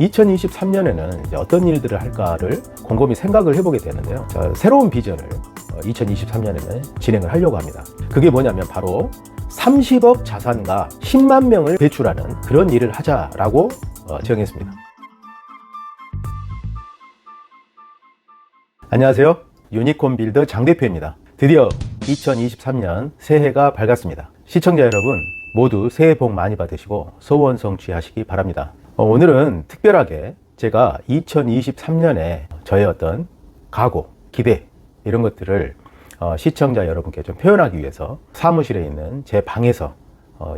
2023년에는 이제 어떤 일들을 할까를 곰곰이 생각을 해보게 되는데요. 새로운 비전을 2023년에는 진행을 하려고 합니다. 그게 뭐냐면 바로 30억 자산가 10만 명을 배출하는 그런 일을 하자라고 정했습니다. 안녕하세요. 유니콘 빌더 장 대표입니다. 드디어 2023년 새해가 밝았습니다. 시청자 여러분 모두 새해 복 많이 받으시고 소원 성취하시기 바랍니다. 오늘은 특별하게 제가 2023년에 저의 어떤 각오, 기대 이런 것들을 시청자 여러분께 좀 표현하기 위해서 사무실에 있는 제 방에서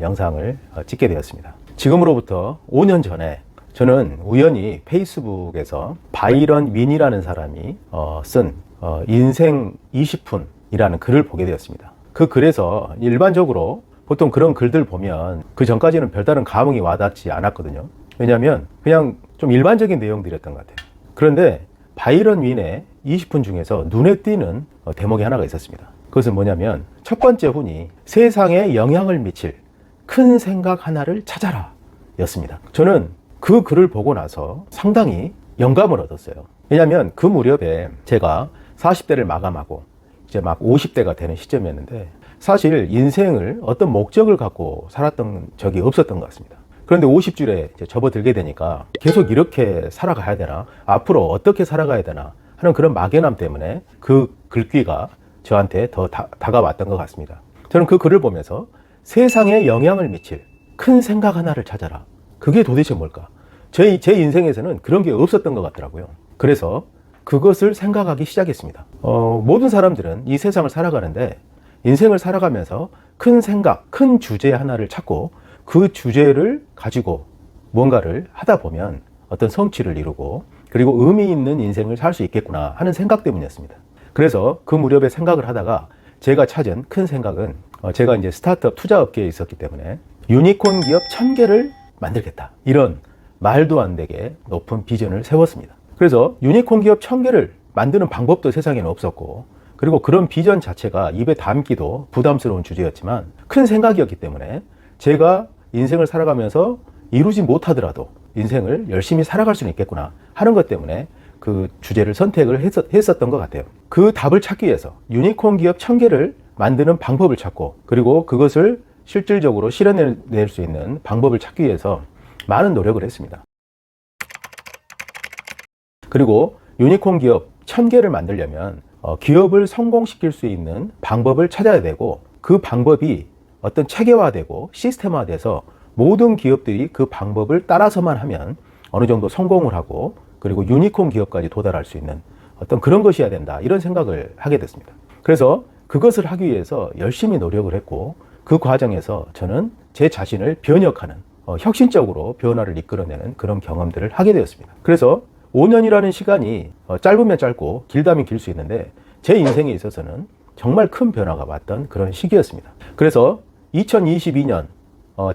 영상을 찍게 되었습니다. 지금으로부터 5년 전에 저는 우연히 페이스북에서 바이런 윈이라는 사람이 쓴 인생 20푼이라는 글을 보게 되었습니다. 그 글에서 일반적으로 보통 그런 글들 보면 그 전까지는 별다른 감흥이 와닿지 않았거든요. 왜냐하면 그냥 좀 일반적인 내용들이었던 것 같아요. 그런데 바이런 윈의 20분 중에서 눈에 띄는 대목이 하나가 있었습니다. 그것은 뭐냐면 첫 번째 훈이 세상에 영향을 미칠 큰 생각 하나를 찾아라 였습니다. 저는 그 글을 보고 나서 상당히 영감을 얻었어요. 왜냐하면 그 무렵에 제가 40대를 마감하고 이제 막 50대가 되는 시점이었는데 사실 인생을 어떤 목적을 갖고 살았던 적이 없었던 것 같습니다. 그런데 50줄에 이제 접어들게 되니까 계속 이렇게 살아가야 되나, 앞으로 어떻게 살아가야 되나 하는 그런 막연함 때문에 그 글귀가 저한테 더 다가왔던 것 같습니다. 저는 그 글을 보면서 세상에 영향을 미칠 큰 생각 하나를 찾아라. 그게 도대체 뭘까? 제 인생에서는 그런 게 없었던 것 같더라고요. 그래서 그것을 생각하기 시작했습니다. 모든 사람들은 이 세상을 살아가는데 인생을 살아가면서 큰 생각, 큰 주제 하나를 찾고 그 주제를 가지고 뭔가를 하다 보면 어떤 성취를 이루고 그리고 의미 있는 인생을 살 수 있겠구나 하는 생각 때문이었습니다. 그래서 그 무렵에 생각을 하다가 제가 찾은 큰 생각은 제가 이제 스타트업 투자업계에 있었기 때문에 유니콘 기업 1000개를 만들겠다. 이런 말도 안 되게 높은 비전을 세웠습니다. 그래서 유니콘 기업 1000개를 만드는 방법도 세상에는 없었고 그리고 그런 비전 자체가 입에 담기도 부담스러운 주제였지만 큰 생각이었기 때문에 제가 인생을 살아가면서 이루지 못하더라도 인생을 열심히 살아갈 수는 있겠구나 하는 것 때문에 그 주제를 선택을 했었던 것 같아요. 그 답을 찾기 위해서 유니콘 기업 1000개를 만드는 방법을 찾고 그리고 그것을 실질적으로 실현해낼 수 있는 방법을 찾기 위해서 많은 노력을 했습니다. 그리고 유니콘 기업 1000개를 만들려면 기업을 성공시킬 수 있는 방법을 찾아야 되고 그 방법이 어떤 체계화되고 시스템화돼서 모든 기업들이 그 방법을 따라서만 하면 어느 정도 성공을 하고 그리고 유니콘 기업까지 도달할 수 있는 어떤 그런 것이어야 된다 이런 생각을 하게 됐습니다. 그래서 그것을 하기 위해서 열심히 노력을 했고 그 과정에서 저는 제 자신을 변혁하는 혁신적으로 변화를 이끌어내는 그런 경험들을 하게 되었습니다. 그래서 5년이라는 시간이 짧으면 짧고 길다면 길 수 있는데 제 인생에 있어서는 정말 큰 변화가 왔던 그런 시기였습니다. 그래서 2022년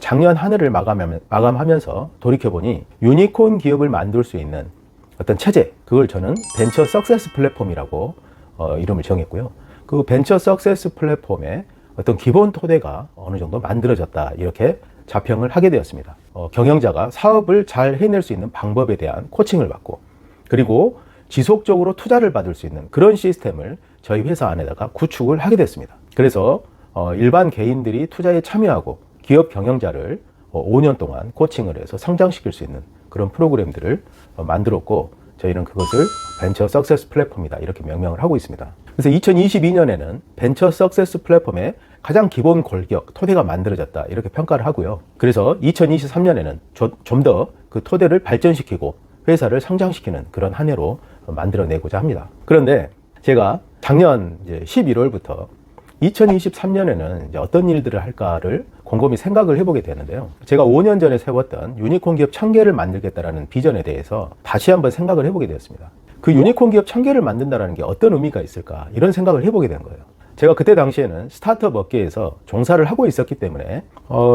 작년 한 해를 마감하면서 돌이켜보니 유니콘 기업을 만들 수 있는 어떤 체제, 그걸 저는 벤처 석세스 플랫폼이라고 이름을 정했고요. 그 벤처 석세스 플랫폼의 어떤 기본 토대가 어느 정도 만들어졌다 이렇게 자평을 하게 되었습니다. 경영자가 사업을 잘 해낼 수 있는 방법에 대한 코칭을 받고 그리고 지속적으로 투자를 받을 수 있는 그런 시스템을 저희 회사 안에다가 구축을 하게 됐습니다. 그래서 일반 개인들이 투자에 참여하고 기업 경영자를 5년 동안 코칭을 해서 성장시킬 수 있는 그런 프로그램들을 만들었고 저희는 그것을 벤처 석세스 플랫폼이다 이렇게 명명을 하고 있습니다. 그래서 2022년에는 벤처 석세스 플랫폼의 가장 기본 골격, 토대가 만들어졌다 이렇게 평가를 하고요. 그래서 2023년에는 좀 더 그 토대를 발전시키고 회사를 성장시키는 그런 한 해로 만들어내고자 합니다. 그런데 제가 작년 이제 11월부터 2023년에는 이제 어떤 일들을 할까를 곰곰이 생각을 해보게 되는데요. 제가 5년 전에 세웠던 유니콘 기업 1000개를 만들겠다라는 비전에 대해서 다시 한번 생각을 해보게 되었습니다. 그 유니콘 기업 1000개를 만든다는 게 어떤 의미가 있을까 이런 생각을 해보게 된 거예요. 제가 그때 당시에는 스타트업 업계에서 종사를 하고 있었기 때문에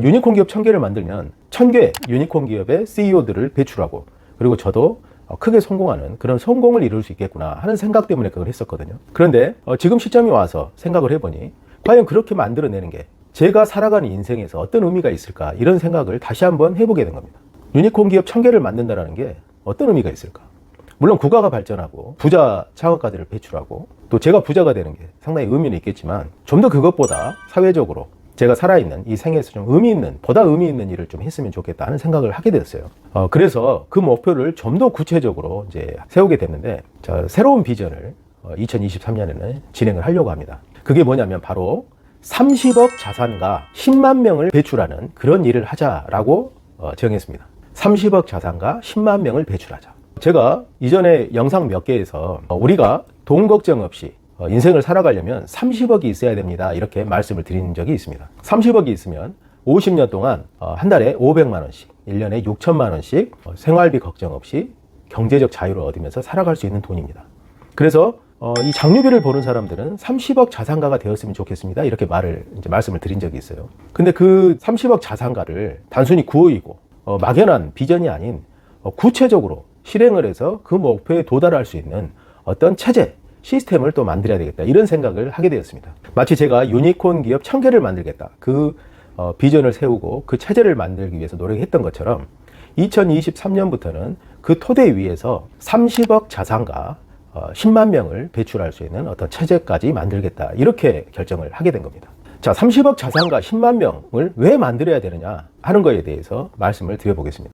유니콘 기업 1000개를 만들면 1000개 유니콘 기업의 CEO들을 배출하고 그리고 저도 크게 성공하는 그런 성공을 이룰 수 있겠구나 하는 생각 때문에 그걸 했었거든요. 그런데 지금 시점이 와서 생각을 해보니 과연 그렇게 만들어내는 게 제가 살아가는 인생에서 어떤 의미가 있을까 이런 생각을 다시 한번 해보게 된 겁니다. 유니콘 기업 1000개를 만든다는 게 어떤 의미가 있을까? 물론 국가가 발전하고 부자 창업가들을 배출하고 또 제가 부자가 되는 게 상당히 의미는 있겠지만 좀 더 그것보다 사회적으로 제가 살아있는 이 생에서 좀 보다 의미 있는 일을 좀 했으면 좋겠다 하는 생각을 하게 됐어요. 그래서 그 목표를 좀 더 구체적으로 이제 세우게 됐는데, 새로운 비전을 2023년에는 진행을 하려고 합니다. 그게 뭐냐면 바로 30억 자산가 10만 명을 배출하는 그런 일을 하자라고 정했습니다. 30억 자산가 10만 명을 배출하자. 제가 이전에 영상 몇 개에서 우리가 돈 걱정 없이 인생을 살아가려면 30억이 있어야 됩니다, 이렇게 말씀을 드린 적이 있습니다. 30억이 있으면 50년 동안 한 달에 500만 원씩, 1년에 6천만 원씩 생활비 걱정 없이 경제적 자유를 얻으면서 살아갈 수 있는 돈입니다. 그래서 이 장류비를 보는 사람들은 30억 자산가가 되었으면 좋겠습니다, 이렇게 말씀을 드린 적이 있어요. 근데 그 30억 자산가를 단순히 구호이고 막연한 비전이 아닌 구체적으로 실행을 해서 그 목표에 도달할 수 있는 어떤 체제, 시스템을 또 만들어야 되겠다, 이런 생각을 하게 되었습니다. 마치 제가 유니콘 기업 1000개를 만들겠다, 그 비전을 세우고 그 체제를 만들기 위해서 노력했던 것처럼 2023년부터는 그 토대 위에서 30억 자산가 10만 명을 배출할 수 있는 어떤 체제까지 만들겠다, 이렇게 결정을 하게 된 겁니다. 자, 30억 자산가 10만 명을 왜 만들어야 되느냐 하는 거에 대해서 말씀을 드려보겠습니다.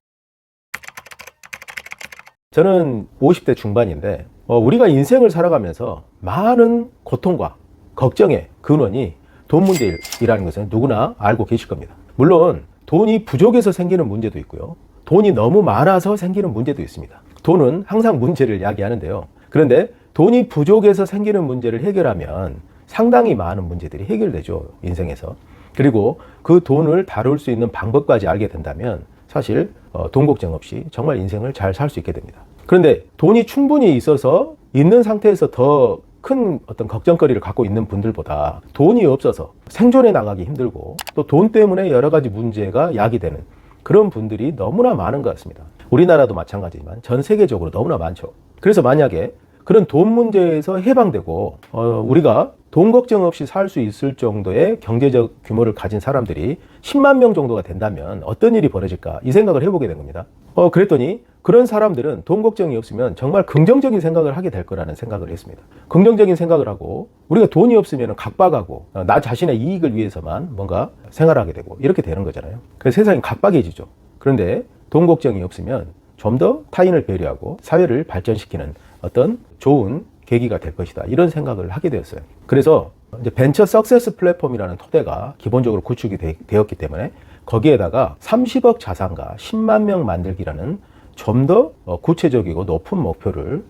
저는 50대 중반인데 우리가 인생을 살아가면서 많은 고통과 걱정의 근원이 돈 문제이라는 것은 누구나 알고 계실 겁니다. 물론 돈이 부족해서 생기는 문제도 있고요, 돈이 너무 많아서 생기는 문제도 있습니다. 돈은 항상 문제를 야기하는데요, 그런데 돈이 부족해서 생기는 문제를 해결하면 상당히 많은 문제들이 해결되죠, 인생에서. 그리고 그 돈을 다룰 수 있는 방법까지 알게 된다면 사실 돈 걱정 없이 정말 인생을 잘 살 수 있게 됩니다. 그런데 돈이 충분히 있어서 있는 상태에서 더 큰 어떤 걱정거리를 갖고 있는 분들보다 돈이 없어서 생존해 나가기 힘들고 또 돈 때문에 여러 가지 문제가 야기되는 그런 분들이 너무나 많은 것 같습니다. 우리나라도 마찬가지지만 전 세계적으로 너무나 많죠. 그래서 만약에 그런 돈 문제에서 해방되고 우리가 돈 걱정 없이 살 수 있을 정도의 경제적 규모를 가진 사람들이 10만 명 정도가 된다면 어떤 일이 벌어질까, 이 생각을 해보게 된 겁니다. 그랬더니 그런 사람들은 돈 걱정이 없으면 정말 긍정적인 생각을 하게 될 거라는 생각을 했습니다. 긍정적인 생각을 하고 우리가 돈이 없으면 각박하고 나 자신의 이익을 위해서만 뭔가 생활하게 되고 이렇게 되는 거잖아요. 그래서 세상이 각박해지죠. 그런데 돈 걱정이 없으면 좀 더 타인을 배려하고 사회를 발전시키는 어떤 좋은 계기가 될 것이다, 이런 생각을 하게 되었어요. 그래서 이제 벤처 석세스 플랫폼이라는 토대가 기본적으로 구축이 되었기 때문에 거기에다가 30억 자산가 10만 명 만들기라는 좀 더 구체적이고 높은 목표를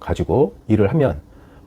가지고 일을 하면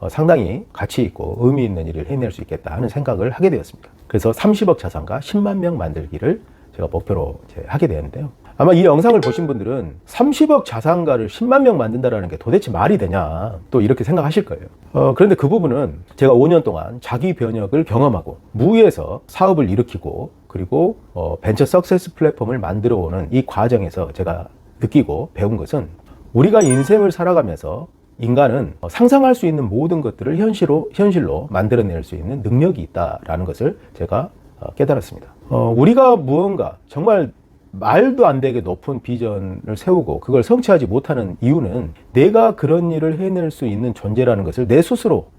상당히 가치 있고 의미 있는 일을 해낼 수 있겠다 하는 생각을 하게 되었습니다. 그래서 30억 자산가 10만 명 만들기를 제가 목표로 하게 되었는데요. 아마 이 영상을 보신 분들은 30억 자산가를 10만 명 만든다는 게 도대체 말이 되냐, 또 이렇게 생각하실 거예요. 그런데 그 부분은 제가 5년 동안 자기 변혁을 경험하고 무에서 사업을 일으키고 그리고 벤처 석세스 플랫폼을 만들어 오는 이 과정에서 제가 느끼고 배운 것은, 우리가 인생을 살아가면서 인간은 상상할 수 있는 모든 것들을 현실로 만들어낼 수 있는 능력이 있다라는 것을 제가 깨달았습니다. 우리가 무언가 정말 말도 안 되게 높은 비전을 세우고 그걸 성취하지 못하는 이유는 내가 그런 일을 해낼 수 있는 존재라는 것을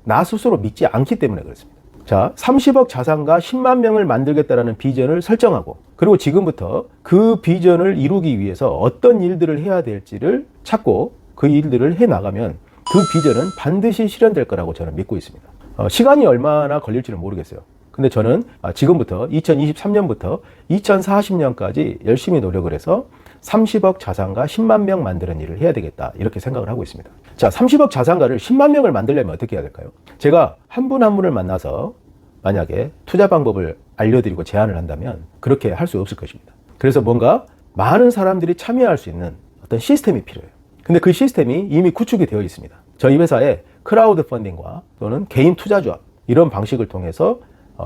나 스스로 믿지 않기 때문에 그렇습니다. 자, 30억 자산가 10만 명을 만들겠다라는 비전을 설정하고 그리고 지금부터 그 비전을 이루기 위해서 어떤 일들을 해야 될지를 찾고 그 일들을 해 나가면 그 비전은 반드시 실현될 거라고 저는 믿고 있습니다. 시간이 얼마나 걸릴지는 모르겠어요. 근데 저는 지금부터 2023년부터 2040년까지 열심히 노력을 해서 30억 자산가 10만 명 만드는 일을 해야 되겠다, 이렇게 생각을 하고 있습니다. 자, 30억 자산가를 10만 명을 만들려면 어떻게 해야 될까요? 제가 한 분 한 분을 만나서 만약에 투자 방법을 알려드리고 제안을 한다면 그렇게 할 수 없을 것입니다. 그래서 뭔가 많은 사람들이 참여할 수 있는 어떤 시스템이 필요해요. 근데 그 시스템이 이미 구축이 되어 있습니다. 저희 회사에 크라우드 펀딩과 또는 개인 투자조합, 이런 방식을 통해서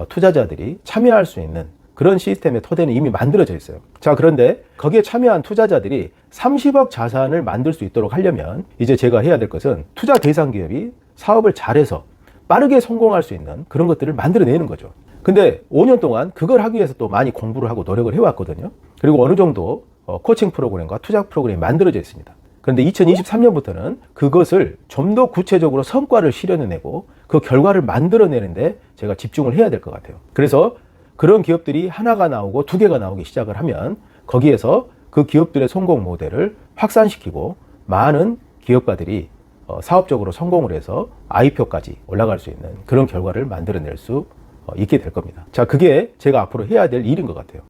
투자자들이 참여할 수 있는 그런 시스템의 토대는 이미 만들어져 있어요. 자, 그런데 거기에 참여한 투자자들이 30억 자산을 만들 수 있도록 하려면 이제 제가 해야 될 것은 투자 대상 기업이 사업을 잘해서 빠르게 성공할 수 있는 그런 것들을 만들어내는 거죠. 근데 5년 동안 그걸 하기 위해서 또 많이 공부를 하고 노력을 해왔거든요. 그리고 어느 정도 코칭 프로그램과 투자 프로그램이 만들어져 있습니다. 그런데 2023년부터는 그것을 좀 더 구체적으로 성과를 실현해내고 그 결과를 만들어내는데 제가 집중을 해야 될 것 같아요. 그래서 그런 기업들이 하나가 나오고 두 개가 나오기 시작을 하면 거기에서 그 기업들의 성공 모델을 확산시키고 많은 기업가들이 사업적으로 성공을 해서 IPO까지 올라갈 수 있는 그런 결과를 만들어낼 수 있게 될 겁니다. 자, 그게 제가 앞으로 해야 될 일인 것 같아요.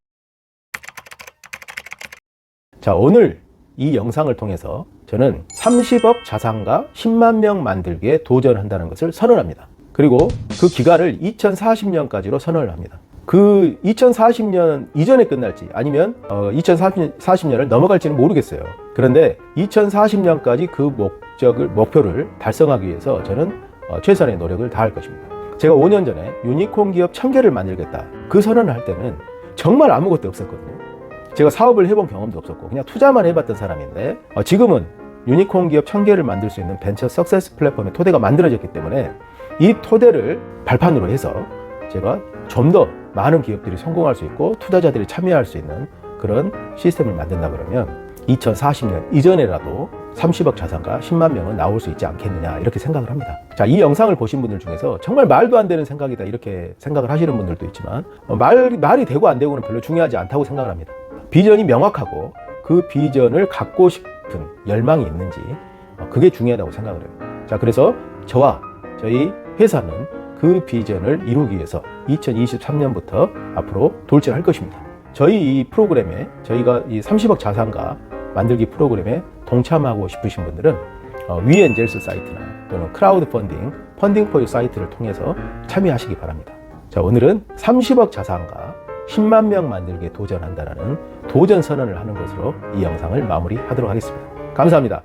자, 오늘 이 영상을 통해서 저는 30억 자산가 10만 명 만들기에 도전한다는 것을 선언합니다. 그리고 그 기간을 2040년까지로 선언을 합니다. 그 2040년 이전에 끝날지 아니면 2040년을 넘어갈지는 모르겠어요. 그런데 2040년까지 그 목표를 달성하기 위해서 저는 최선의 노력을 다할 것입니다. 제가 5년 전에 유니콘 기업 1000개를 만들겠다 그 선언을 할 때는 정말 아무것도 없었거든요. 제가 사업을 해본 경험도 없었고 그냥 투자만 해봤던 사람인데 지금은 유니콘 기업 1000개를 만들 수 있는 벤처 석세스 플랫폼의 토대가 만들어졌기 때문에 이 토대를 발판으로 해서 제가 좀 더 많은 기업들이 성공할 수 있고 투자자들이 참여할 수 있는 그런 시스템을 만든다 그러면 2040년 이전에라도 30억 자산가 10만 명은 나올 수 있지 않겠느냐 이렇게 생각을 합니다. 자, 이 영상을 보신 분들 중에서 정말 말도 안 되는 생각이다 이렇게 생각을 하시는 분들도 있지만 말이 되고 안 되고는 별로 중요하지 않다고 생각을 합니다. 비전이 명확하고 그 비전을 갖고 싶은 열망이 있는지 그게 중요하다고 생각을 해요. 자, 그래서 저와 저희 회사는 그 비전을 이루기 위해서 2023년부터 앞으로 돌진할 것입니다. 저희 이 프로그램에 저희가 이 30억 자산가 만들기 프로그램에 동참하고 싶으신 분들은 위엔젤스 사이트나 또는 크라우드 펀딩 포유 사이트를 통해서 참여하시기 바랍니다. 자, 오늘은 30억 자산가 10만 명 만들기에 도전한다라는 도전 선언을 하는 것으로 이 영상을 마무리하도록 하겠습니다. 감사합니다.